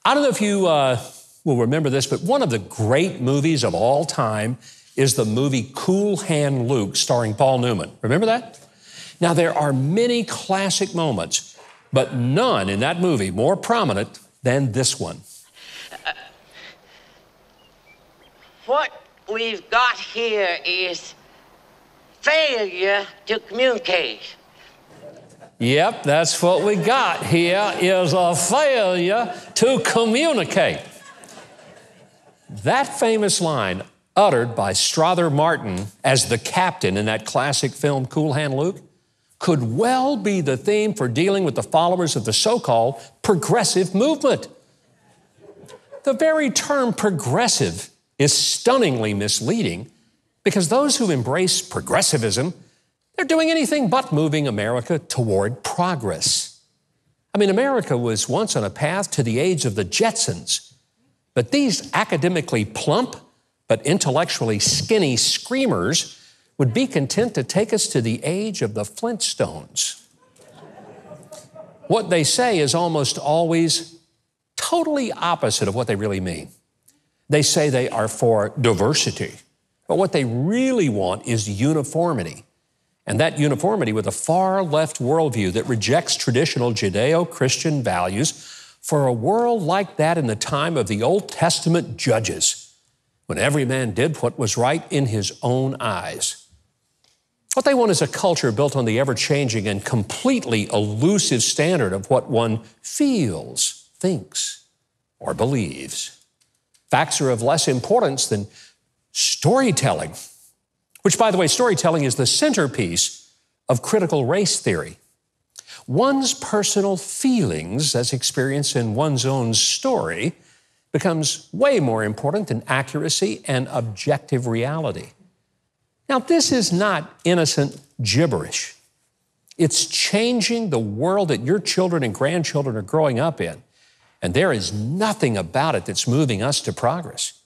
I don't know if you will remember this, but one of the great movies of all time is the movie Cool Hand Luke, starring Paul Newman. Remember that? Now, there are many classic moments, but none in that movie more prominent than this one. What we've got here is failure to communicate. Yep, that's what we got here is a failure to communicate. That famous line, uttered by Strother Martin as the captain in that classic film Cool Hand Luke, could well be the theme for dealing with the followers of the so-called progressive movement. The very term progressive is stunningly misleading because those who embrace progressivism, they're doing anything but moving America toward progress. I mean, America was once on a path to the age of the Jetsons, but these academically plump but intellectually skinny screamers would be content to take us to the age of the Flintstones. What they say is almost always totally opposite of what they really mean. They say they are for diversity, but what they really want is uniformity. And that uniformity with a far left worldview that rejects traditional Judeo-Christian values for a world like that in the time of the Old Testament judges, when every man did what was right in his own eyes. What they want is a culture built on the ever-changing and completely elusive standard of what one feels, thinks, or believes. Facts are of less importance than storytelling, which, by the way, storytelling is the centerpiece of critical race theory. One's personal feelings, as experienced in one's own story, becomes way more important than accuracy and objective reality. Now, this is not innocent gibberish. It's changing the world that your children and grandchildren are growing up in, and there is nothing about it that's moving us to progress.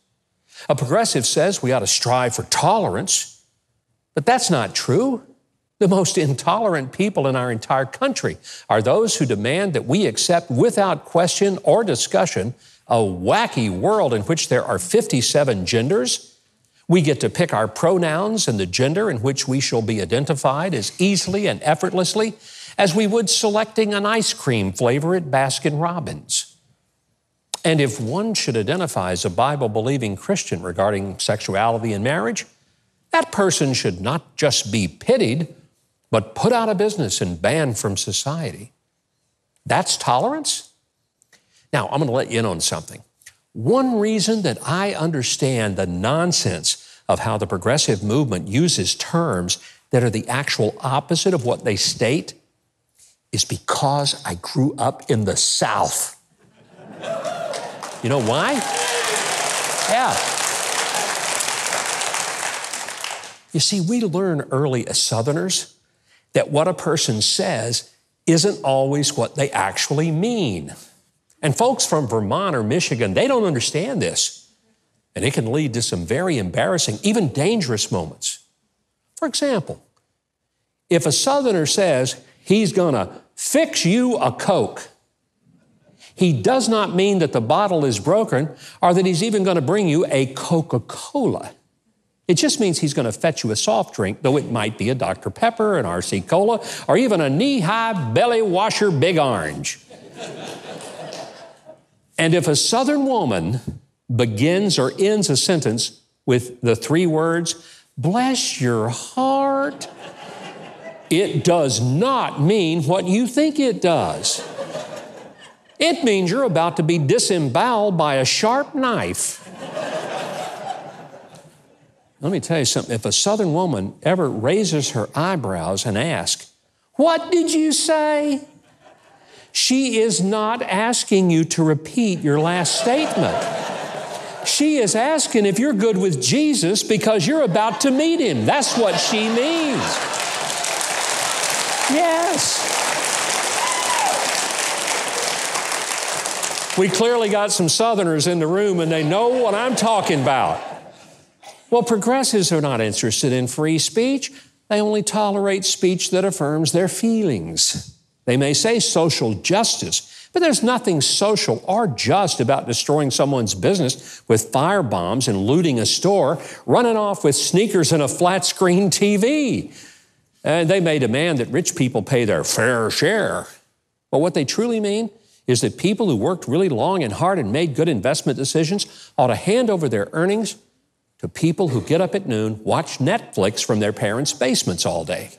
A progressive says we ought to strive for tolerance, but that's not true. The most intolerant people in our entire country are those who demand that we accept without question or discussion a wacky world in which there are 57 genders. We get to pick our pronouns and the gender in which we shall be identified as easily and effortlessly as we would selecting an ice cream flavor at Baskin-Robbins. And if one should identify as a Bible-believing Christian regarding sexuality and marriage, that person should not just be pitied, but put out of business and banned from society. That's tolerance? Now, I'm going to let you in on something. One reason that I understand the nonsense of how the progressive movement uses terms that are the actual opposite of what they state is because I grew up in the South. You know why? Yeah. You see, we learn early as Southerners that what a person says isn't always what they actually mean. And folks from Vermont or Michigan, they don't understand this. And it can lead to some very embarrassing, even dangerous moments. For example, if a Southerner says he's gonna fix you a Coke, he does not mean that the bottle is broken or that he's even gonna bring you a Coca-Cola. It just means he's gonna fetch you a soft drink, though it might be a Dr. Pepper, an RC Cola, or even a knee-high belly washer Big Orange. And if a Southern woman begins or ends a sentence with the three words, bless your heart, it does not mean what you think it does. It means you're about to be disemboweled by a sharp knife. Let me tell you something. If a Southern woman ever raises her eyebrows and asks, what did you say? She is not asking you to repeat your last statement. She is asking if you're good with Jesus because you're about to meet him. That's what she means. Yes. We clearly got some Southerners in the room and they know what I'm talking about. Well, progressives are not interested in free speech. They only tolerate speech that affirms their feelings. They may say social justice, But there's nothing social or just about destroying someone's business with fire bombs and looting a store, running off with sneakers and a flat-screen TV. And they may demand that rich people pay their fair share. But what they truly mean is that people who worked really long and hard and made good investment decisions ought to hand over their earnings to people who get up at noon, watch Netflix from their parents' basements all day.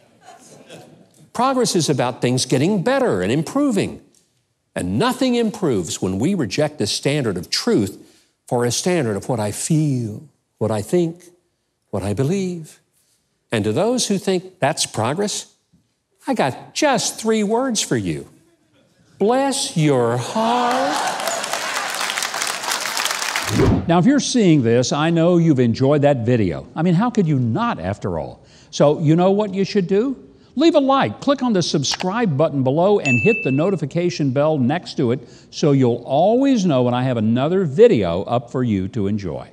Progress is about things getting better and improving. And nothing improves when we reject the standard of truth for a standard of what I feel, what I think, what I believe. And to those who think that's progress, I got just 3 words for you. Bless your heart. Now, if you're seeing this, I know you've enjoyed that video. I mean, how could you not, after all? So you know what you should do? Leave a like, click on the subscribe button below, and hit the notification bell next to it so you'll always know when I have another video up for you to enjoy.